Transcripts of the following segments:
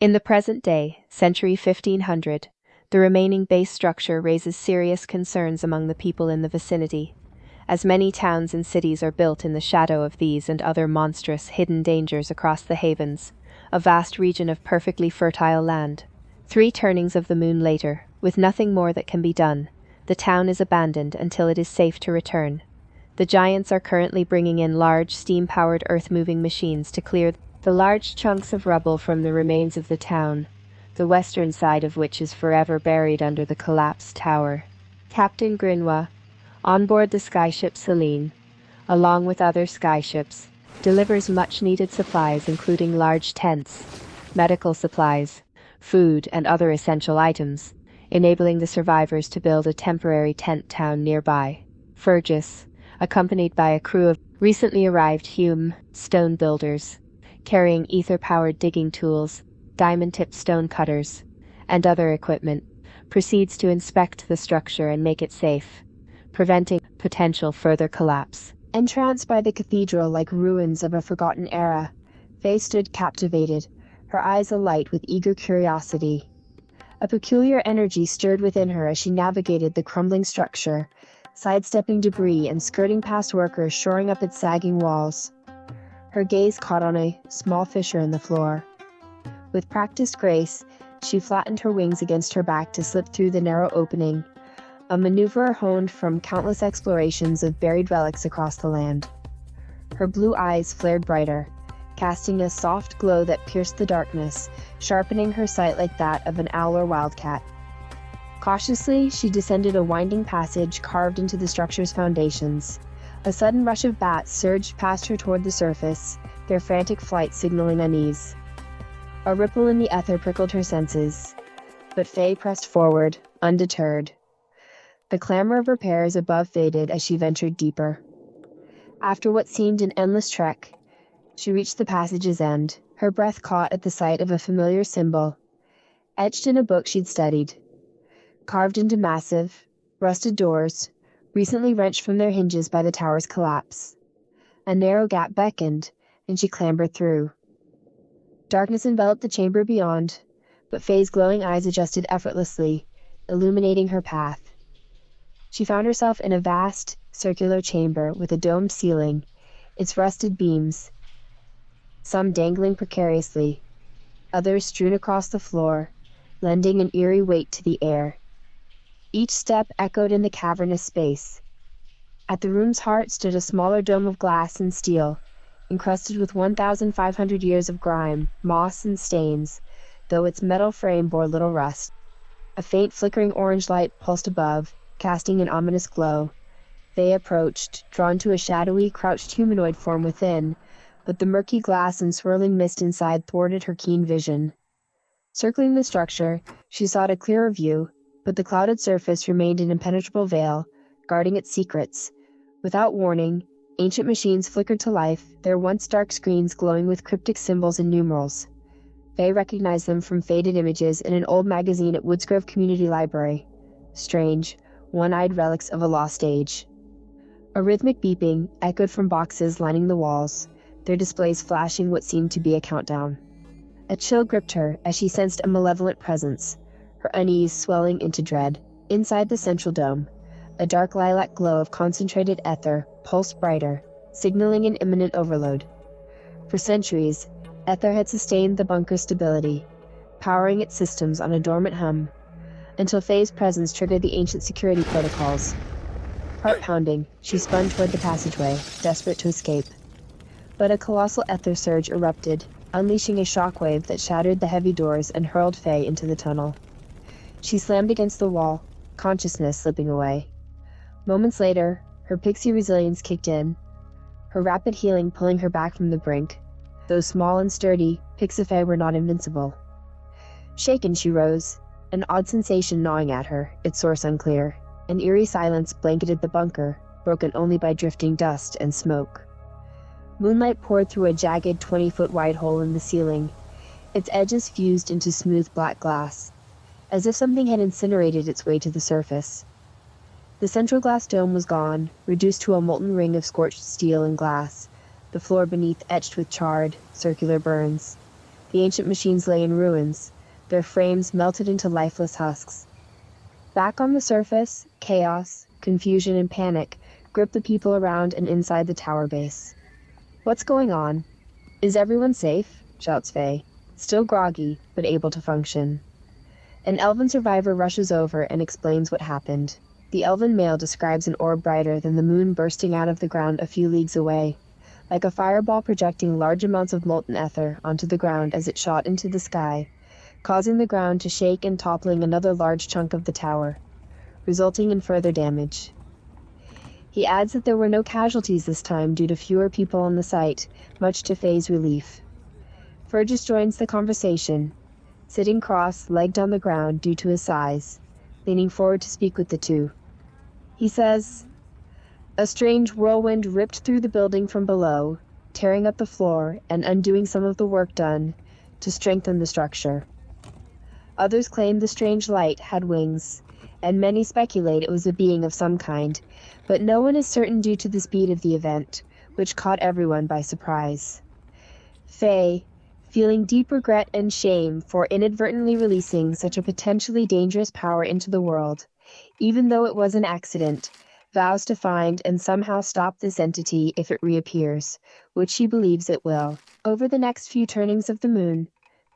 In the present day, century 1500, the remaining base structure raises serious concerns among the people in the vicinity, as many towns and cities are built in the shadow of these and other monstrous hidden dangers across the Havens, a vast region of perfectly fertile land. 3 turnings of the moon later, with nothing more that can be done, the town is abandoned until it is safe to return. The giants are currently bringing in large steam-powered earth-moving machines to clear the large chunks of rubble from the remains of the town, the western side of which is forever buried under the collapsed tower. Captain Grinois, on board the skyship Celine, along with other skyships, delivers much-needed supplies including large tents, medical supplies, food, and other essential items, enabling the survivors to build a temporary tent town nearby. Fergus, accompanied by a crew of recently arrived Hume stone builders, carrying ether-powered digging tools, diamond-tipped stone cutters, and other equipment, proceeds to inspect the structure and make it safe, preventing potential further collapse. Entranced by the cathedral like ruins of a forgotten era, Faye stood captivated, her eyes alight with eager curiosity. A peculiar energy stirred within her as she navigated the crumbling structure, sidestepping debris and skirting past workers shoring up its sagging walls. Her gaze caught on a small fissure in the floor. With practiced grace, she flattened her wings against her back to slip through the narrow opening, a maneuver honed from countless explorations of buried relics across the land. Her blue eyes flared brighter, casting a soft glow that pierced the darkness, sharpening her sight like that of an owl or wildcat. Cautiously, she descended a winding passage carved into the structure's foundations. A sudden rush of bats surged past her toward the surface, their frantic flight signaling unease. A ripple in the ether prickled her senses, but Faye pressed forward, undeterred. The clamor of repairs above faded as she ventured deeper. After what seemed an endless trek, she reached the passage's end, her breath caught at the sight of a familiar symbol, etched in a book she'd studied. Carved into massive, rusted doors, recently wrenched from their hinges by the tower's collapse. A narrow gap beckoned, and she clambered through. Darkness enveloped the chamber beyond, but Faye's glowing eyes adjusted effortlessly, illuminating her path. She found herself in a vast, circular chamber with a domed ceiling, its rusted beams, some dangling precariously, others strewn across the floor, lending an eerie weight to the air. Each step echoed in the cavernous space. At the room's heart stood a smaller dome of glass and steel, encrusted with 1,500 years of grime, moss, and stains, though its metal frame bore little rust. A faint flickering orange light pulsed above, casting an ominous glow. Faye approached, drawn to a shadowy, crouched humanoid form within, but the murky glass and swirling mist inside thwarted her keen vision. Circling the structure, she sought a clearer view, but the clouded surface remained an impenetrable veil, guarding its secrets. Without warning, ancient machines flickered to life, their once dark screens glowing with cryptic symbols and numerals. Faye recognized them from faded images in an old magazine at Woodsgrove Community Library. Strange, one-eyed relics of a lost age. A rhythmic beeping echoed from boxes lining the walls, their displays flashing what seemed to be a countdown. A chill gripped her as she sensed a malevolent presence, her unease swelling into dread. Inside the central dome, a dark lilac glow of concentrated ether pulsed brighter, signaling an imminent overload. For centuries, ether had sustained the bunker's stability, powering its systems on a dormant hum, until Faye's presence triggered the ancient security protocols. Heart pounding, she spun toward the passageway, desperate to escape. But a colossal ether surge erupted, unleashing a shockwave that shattered the heavy doors and hurled Faye into the tunnel. She slammed against the wall, consciousness slipping away. Moments later, her pixie resilience kicked in, her rapid healing pulling her back from the brink. Though small and sturdy, Fae were not invincible. Shaken, she rose, an odd sensation gnawing at her, its source unclear. An eerie silence blanketed the bunker, broken only by drifting dust and smoke. Moonlight poured through a jagged 20-foot-wide hole in the ceiling, its edges fused into smooth black glass, as if something had incinerated its way to the surface. The central glass dome was gone, reduced to a molten ring of scorched steel and glass, the floor beneath etched with charred, circular burns. The ancient machines lay in ruins, their frames melted into lifeless husks. Back on the surface, chaos, confusion, and panic grip the people around and inside the tower base. "What's going on? Is everyone safe?" shouts Faye, still groggy, but able to function. An elven survivor rushes over and explains what happened. The elven male describes an orb brighter than the moon bursting out of the ground a few leagues away, like a fireball projecting large amounts of molten ether onto the ground as it shot into the sky, causing the ground to shake and toppling another large chunk of the tower, resulting in further damage. He adds that there were no casualties this time due to fewer people on the site, much to Faye's relief. Fergus joins the conversation, sitting cross-legged on the ground due to his size, leaning forward to speak with the two. He says, "A strange whirlwind ripped through the building from below, tearing up the floor and undoing some of the work done to strengthen the structure. Others claim the strange light had wings, and many speculate it was a being of some kind, but no one is certain due to the speed of the event, which caught everyone by surprise." Faye, feeling deep regret and shame for inadvertently releasing such a potentially dangerous power into the world, even though it was an accident, vows to find and somehow stop this entity if it reappears, which she believes it will. Over the next few turnings of the moon,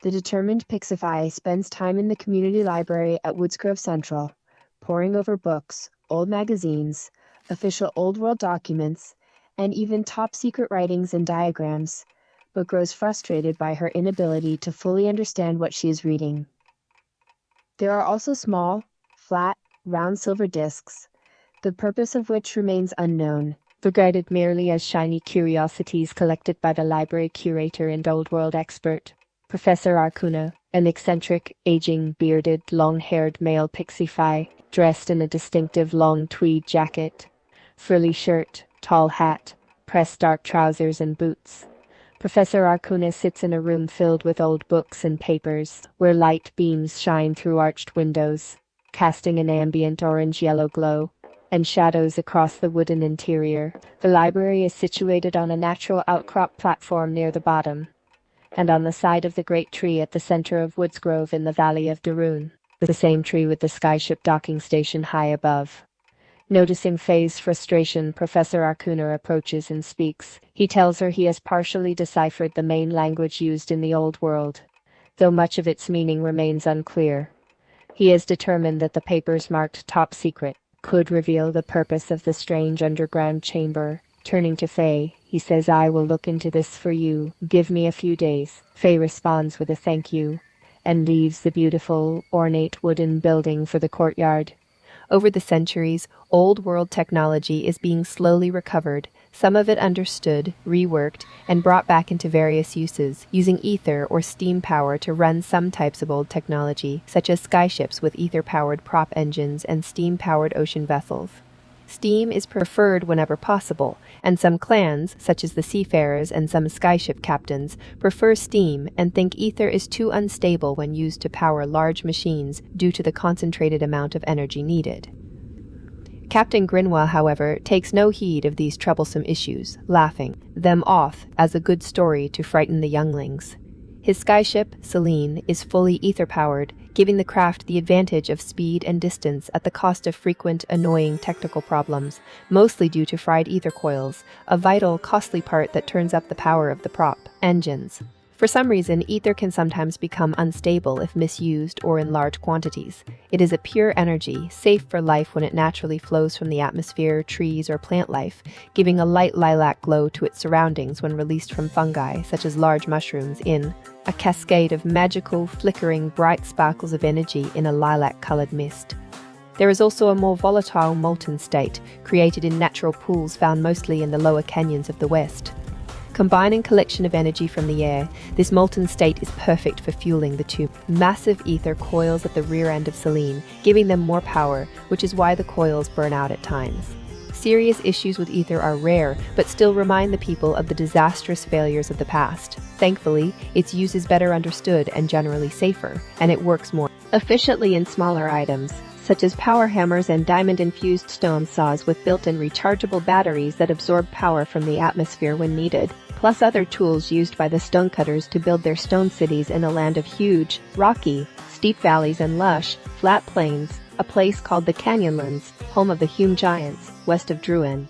the determined Pixify spends time in the community library at Woodsgrove Central, poring over books, old magazines, official Old World documents, and even top-secret writings and diagrams, but grows frustrated by her inability to fully understand what she is reading. There are also small, flat, round silver discs, the purpose of which remains unknown, regarded merely as shiny curiosities collected by the library curator and Old World expert, Professor Arcuna, an eccentric, aging, bearded, long-haired male Pixify, dressed in a distinctive long tweed jacket, frilly shirt, tall hat, pressed dark trousers and boots. Professor Arcuna sits in a room filled with old books and papers, where light beams shine through arched windows, casting an ambient orange-yellow glow, and shadows across the wooden interior. The library is situated on a natural outcrop platform near the bottom, and on the side of the great tree at the center of Woodsgrove in the Valley of Daroon, the same tree with the skyship docking station high above. Noticing Faye's frustration, Professor Arcuna approaches and speaks. He tells her he has partially deciphered the main language used in the Old World, though much of its meaning remains unclear. He has determined that the papers marked top secret could reveal the purpose of the strange underground chamber. Turning to Faye, he says, "I will look into this for you. Give me a few days." Faye responds with a thank you, and leaves the beautiful, ornate wooden building for the courtyard. Over the centuries, Old World technology is being slowly recovered, some of it understood, reworked, and brought back into various uses, using ether or steam power to run some types of old technology, such as skyships with ether-powered prop engines and steam-powered ocean vessels. Steam is preferred whenever possible, and some clans, such as the seafarers and some skyship captains, prefer steam and think ether is too unstable when used to power large machines due to the concentrated amount of energy needed. Captain Grinwa, however, takes no heed of these troublesome issues, laughing them off as a good story to frighten the younglings. His skyship, Celine, is fully ether-powered, giving the craft the advantage of speed and distance at the cost of frequent, annoying technical problems, mostly due to fried ether coils, a vital, costly part that turns up the power of the prop engines. For some reason, ether can sometimes become unstable if misused or in large quantities. It is a pure energy, safe for life when it naturally flows from the atmosphere, trees, or plant life, giving a light lilac glow to its surroundings when released from fungi, such as large mushrooms, in a cascade of magical, flickering, bright sparkles of energy in a lilac-colored mist. There is also a more volatile molten state, created in natural pools found mostly in the lower canyons of the West. Combining collection of energy from the air, this molten state is perfect for fueling the two massive ether coils at the rear end of Celine, giving them more power, which is why the coils burn out at times. Serious issues with ether are rare, but still remind the people of the disastrous failures of the past. Thankfully, its use is better understood and generally safer, and it works more efficiently in smaller items, such as power hammers and diamond-infused stone saws with built-in rechargeable batteries that absorb power from the atmosphere when needed. plus other tools used by the stonecutters to build their stone cities in a land of huge, rocky, steep valleys and lush, flat plains, a place called the Canyonlands, home of the Hume Giants, west of Druin.